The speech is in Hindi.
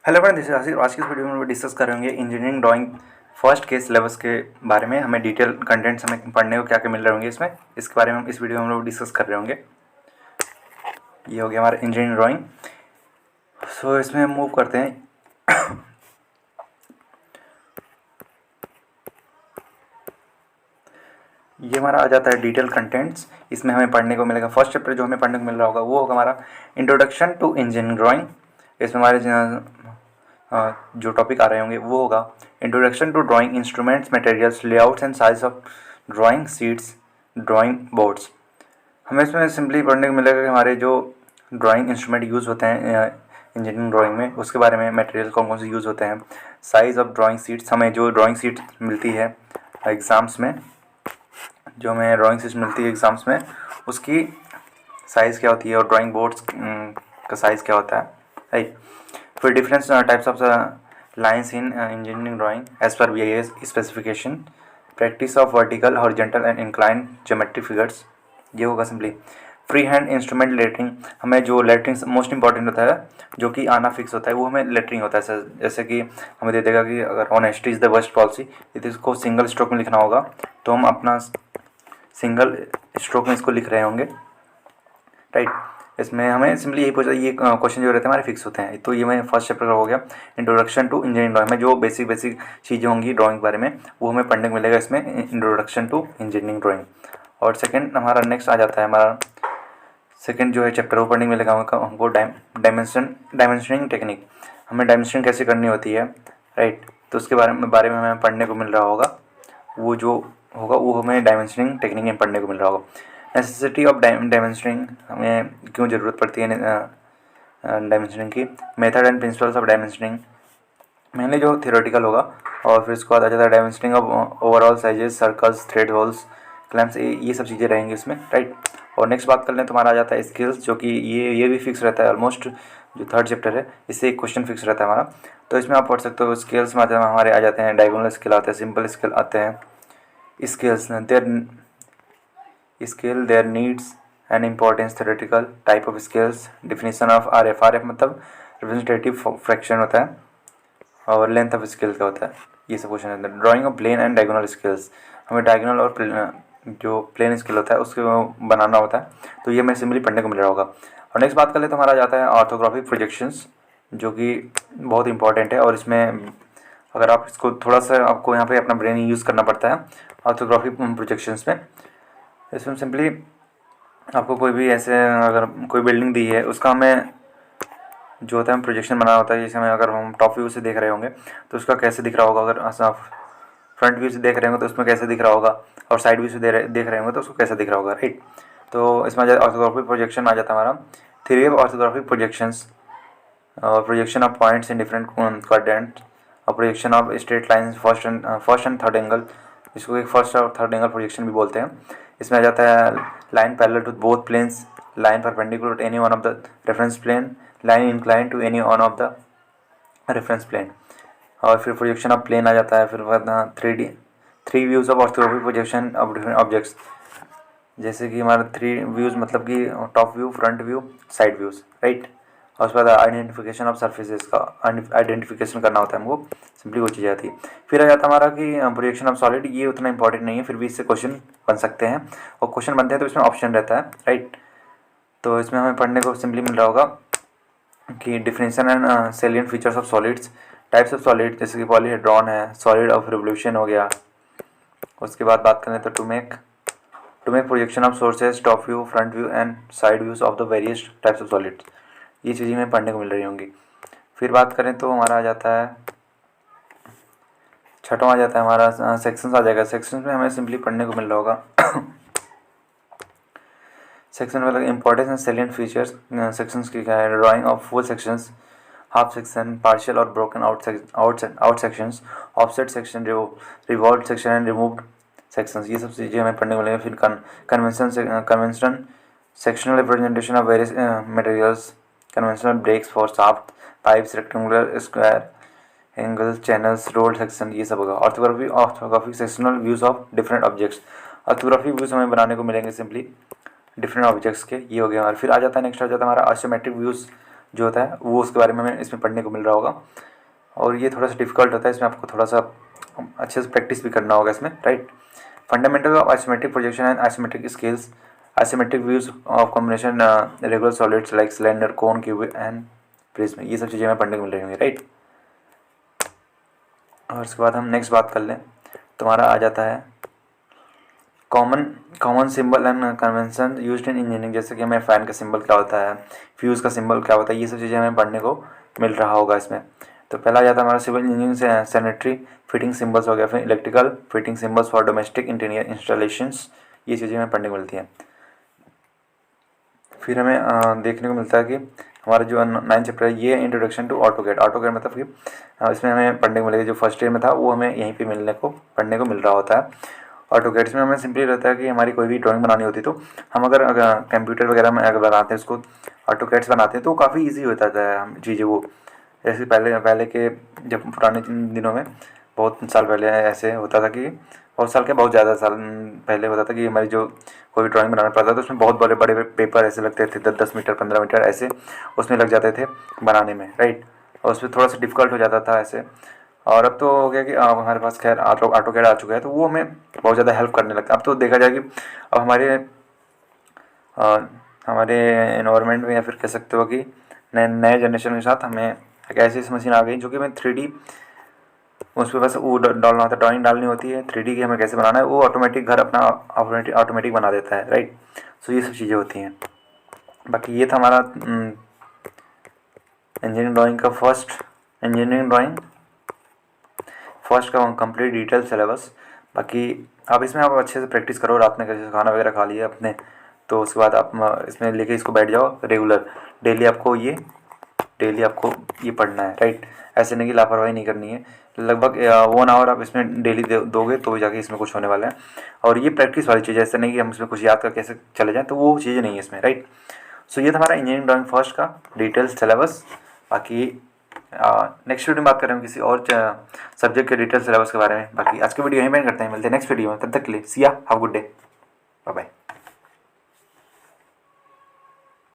Hello friend, this is Asif. आज की इस वीडियो में हम डिस्कस करेंगे इंजीनियरिंग ड्राइंग फर्स्ट के सिलेबस के बारे में। हमें डिटेल कंटेंट्स हमें पढ़ने को क्या क्या मिल रहे होंगे इसमें, इसके बारे में हम इस वीडियो में हम लोग डिस्कस कर रहे होंगे। ये हो गया हमारा इंजीनियरिंग ड्राइंग। सो इसमें हम मूव करते हैं। ये हमारा आ जाता है डिटेल कंटेंट्स। इसमें हमें पढ़ने को मिलेगा, फर्स्ट चैप्टर जो हमें पढ़ने को मिल रहा होगा वो होगा हमारा इंट्रोडक्शन टू इंजीनियरिंग ड्राइंग। इसमें हमारे जो टॉपिक आ रहे होंगे वो होगा introduction to drawing instruments, materials, layouts and size of drawing sheets, drawing boards. हमें इसमें सिंपली पढ़ने को मिलेगा कि हमारे जो ड्राइंग इंस्ट्रूमेंट यूज़ होते हैं इंजीनियरिंग ड्राइंग में, उसके बारे में, मटेरियल कौन कौन से यूज़ होते हैं, साइज़ ऑफ ड्राइंग सीट्स, हमें जो ड्राइंग सीट मिलती है एग्ज़ाम्स में, जो हमें ड्राइंग सीट मिलती है एग्ज़ाम्स में, उसकी साइज़ क्या होती है और ड्राइंग बोर्ड्स का साइज़ क्या होता है, राइट। फिर different types of lines in engineering drawing as per BIS specification, practice of vertical, horizontal and incline geometry figures. ये होगा simply free hand instrument lettering. हमें जो लेटरिंग मोस्ट इंपॉर्टेंट होता है, जो कि आना फिक्स होता है, वो हमें लेटरिंग होता है। जैसे कि हमें दे देगा कि अगर honesty is the best policy, यदि इसको सिंगल स्ट्रोक में लिखना होगा तो हम अपना सिंगल स्ट्रोक में इसको लिख रहे होंगे, राइट। इसमें हमें सिंपली यही पूछा, ये क्वेश्चन जो रहते हैं हमारे फिक्स होते हैं। तो ये मैं फर्स्ट चैप्टर हो गया इंट्रोडक्शन टू इंजीनियरिंग ड्राइंग में, जो बेसिक चीज़ें होंगी ड्राइंग के बारे में वो हमें पढ़ने को मिलेगा इसमें, इंट्रोडक्शन टू इंजीनियरिंग ड्राइंग। और सेकंड हमारा नेक्स्ट आ जाता है, हमारा सेकंड जो है चैप्टर वो पढ़ने को मिलेगा हमको डायमेंशनिंग टेक्निक। हमें डायमेंशनिंग कैसे करनी होती है, राइट। तो उसके बारे में हमें पढ़ने को मिल रहा होगा, वो जो होगा वो हमें डायमेंशनिंग टेक्निक में पढ़ने को मिल रहा होगा। नेसेसिटी ऑफ डायमेंशनिंग, हमें क्यों ज़रूरत पड़ती है डायमेंशनिंग की, method and principles of dimensioning, मैंने जो थियोरेटिकल होगा। और फिर उसके बाद आ जाता है dimensioning of overall sizes, circles, thread holes, clamps, ये सब चीज़ें रहेंगी इसमें, राइट। और नेक्स्ट बात कर लें तो हमारा आ जाता है स्किल्स, जो कि ये भी फिक्स रहता है ऑलमोस्ट। जो थर्ड चैप्टर है इससे एक क्वेश्चन फिक्स रहता है हमारा, तो इसमें आप पढ़ सकते हो। स्किल्स में हमारे आ जाते हैं डायगोनल स्किल आते हैं, सिंपल स्किल आते हैं, skills there needs and importance, theoretical type of skills, definition of RF मतलब रिप्रेजेंटेटिव फ्रैक्शन होता है, और लेंथ ऑफ स्किल का होता है। ये सब क्वेश्चन रहता है। Drawing of plain and diagonal scales, हमें डायगोनल और जो प्लेन स्किल होता है उसको बनाना होता है, तो ये हमें सिंपली पढ़ने को मिल रहा होगा। और नेक्स्ट बात कर ले तो हमारा जाता है ऑर्थोग्राफिक प्रोजेक्शंस, जो कि बहुत इंपॉर्टेंट है। और इसमें अगर आप इसको थोड़ा सा, आपको यहाँ पे अपना ब्रेन यूज़ करना पड़ता है ऑर्थोग्राफिक प्रोजेक्शंस में। इसमें सिंपली आपको कोई भी ऐसे अगर कोई बिल्डिंग दी है, उसका हमें जो होता है प्रोजेक्शन बनाना होता है। जैसे हमें अगर हम टॉप व्यू से देख रहे होंगे तो उसका कैसे दिख रहा होगा, अगर आप फ्रंट व्यू से देख रहे होंगे तो उसमें कैसे दिख रहा होगा, और साइड व्यू से देख रहे होंगे तो उसको कैसे दिख रहा होगा, राइट। तो इसमें ऑर्थोग्राफिक प्रोजेक्शन आ जाता है हमारा थ्योरी ऑफ ऑर्थोग्राफिक प्रोजेक्शंस, और projection of points in different quadrant, और projection of straight lines, first and third angle, इसको एक फर्स्ट और थर्ड एंगल प्रोजेक्शन भी बोलते हैं। इसमें आ जाता है line parallel to both planes, line perpendicular to any one of the reference plane, line incline to any one of the reference plane. और फिर प्रोजेक्शन ऑफ प्लेन आ जाता है। फिर 3 views of orthographic projection of different objects, जैसे कि हमारा 3 व्यूज़ मतलब कि top view, front view, side views, right. और उसके बाद आइडेंटिफिकेशन ऑफ सर्फेसेस का आइडेंटिफिकेशन करना होता है हमको, सिंपली वो चीज़ आती है। फिर आ जाता है हमारा कि प्रोजेक्शन ऑफ सॉलिड, ये उतना इंपॉर्टेंट नहीं है, फिर भी इससे क्वेश्चन बन सकते हैं, और क्वेश्चन बनते हैं तो इसमें ऑप्शन रहता है, राइट। तो इसमें हमें पढ़ने को सिंपली मिल रहा होगा कि definition and salient features of solids, types of solid, जैसे कि पॉलीहेड्रॉन है, सॉलिड ऑफ रिवोल्यूशन हो गया। उसके बाद बात करें तो to make projection of sources, top view, front view and side views of the various types of solids, ये चीज़ें हमें पढ़ने को मिल रही होंगी। फिर बात करें तो हमारा आ जाता है छठवां, आ जाता है हमारा सेक्शंस आ जाएगा। सेक्शंस में हमें सिंपली पढ़ने को मिल रहा होगा सेक्शन में importance and salient features sections की क्या है, drawing of full sections, half section, partial और broken out sections, offset section, revolve section and removed sections, ये सब चीज़ें हमें पढ़ने को मिलेंगे। फिर convention sectional representation of various materials, conventional breaks for shaft, pipes, rectangular, square, angles, channels, rolled section, ये सब होगा। Orthographic sectional views of different objects, orthographic views हमें बनाने को मिलेंगे सिंपली डिफरेंट ऑब्जेक्ट्स के, ये हो गया हमारा। फिर आ जाता है नेक्स्ट, आ जाता है हमारा आइसोमेट्रिक व्यूज़, जो होता है वो उसके बारे में हमें इसमें पढ़ने को मिल रहा होगा। और ये थोड़ा सा डिफिकल्ट होता है, इसमें आपको थोड़ा सा अच्छे से प्रैक्टिस भी करना होगा इसमें, right. Fundamental of isometric projection and isometric scales, isometric views of combination regular solids like cylinder, cone, cube and prism, ये सब चीज़ें हमें पढ़ने को मिल रही होंगी, राइट। और उसके बाद हम नेक्स्ट बात कर लें, तुम्हारा आ जाता है common symbol and convention used in engineering, जैसे कि हमें फ़ैन का सिंबल क्या होता है, फ्यूज़ का सिंबल क्या होता है, ये सब चीज़ें हमें पढ़ने को मिल रहा होगा इसमें। तो पहला आ जाता है हमारा सिविल इंजीनियरिंग से सैनिटरी फिटिंग सिंबल्स हो गया, फिर electrical fitting symbols for domestic interior installations, ये चीज़ें हमें पढ़ने को मिलती हैं। फिर हमें देखने को मिलता है कि हमारा जो 9th चैप्टर है ये इंट्रोडक्शन टू ऑटोकैड। ऑटोकैड मतलब कि इसमें हमें पढ़ने को मिलेगा, जो फर्स्ट ईयर में था वो हमें यहीं पे पढ़ने को मिल रहा होता है। ऑटोकैड में हमें सिंपली रहता है कि हमारी कोई भी ड्राइंग बनानी होती है तो हम अगर कंप्यूटर वगैरह में अगर बनाते हैं उसको ऑटोकैड से बनाते हैं तो काफ़ी ईजी होता है हम चीज़ें वो। जैसे पहले के जब पुराने दिनों में बहुत साल पहले ऐसे होता था कि बहुत साल के बहुत ज़्यादा साल पहले होता था कि हमारी जो कोई भी ड्राइंग बनाना पड़ता था तो उसमें बहुत बड़े बड़े पेपर ऐसे लगते थे, 10-10 मीटर 15 मीटर ऐसे उसमें लग जाते थे बनाने में, राइट। और उसमें थोड़ा सा डिफिकल्ट हो जाता था ऐसे। और अब तो हो गया कि अब हमारे पास खैर ऑटोकैड आ चुका है तो वो हमें बहुत ज़्यादा हेल्प करने लगता है। अब तो देखा जाए कि अब हमारे एनवायरनमेंट में या फिर कह सकते हो कि नए जनरेशन के साथ हमें एक ऐसी मशीन आ गई जो कि हमें 3D उस पर बस वो डालना होता है, ड्राइंग डालनी होती है, 3D की हमें कैसे बनाना है वो ऑटोमेटिक घर अपना ऑटोमेटिक बना देता है, राइट। सो ये सब चीज़ें होती हैं। बाकी ये था हमारा इंजीनियरिंग ड्राइंग फर्स्ट का कंप्लीट डिटेल सिलेबस। बाकी आप इसमें आप अच्छे से प्रैक्टिस करो, रात में कैसे खाना वगैरह खा लिया अपने तो उसके बाद आप इसमें लेके इसको बैठ जाओ रेगुलर, डेली आपको ये पढ़ना है, राइट। ऐसे नहीं कि लापरवाही नहीं करनी है। लगभग 1 आवर आप इसमें डेली दोगे तो जाके इसमें कुछ होने वाला है। और ये प्रैक्टिस वाली चीज़ है, ऐसा नहीं कि हम इसमें कुछ याद कर कैसे चले जाएँ, तो वो चीज़ें नहीं है इसमें, राइट। सो ये था हमारा इंजीनियरिंग ड्राइंग फर्स्ट का डिटेल सिलेबस। बाकी नेक्स्ट वीडियो में बात करेंगे किसी और सब्जेक्ट के डिटेल सिलेबस के बारे में। बाकी आज की वीडियो यहीं पे करते हैं, मिलते हैं नेक्स्ट वीडियो में, तब तक के लिए Siya, have good day, bye bye.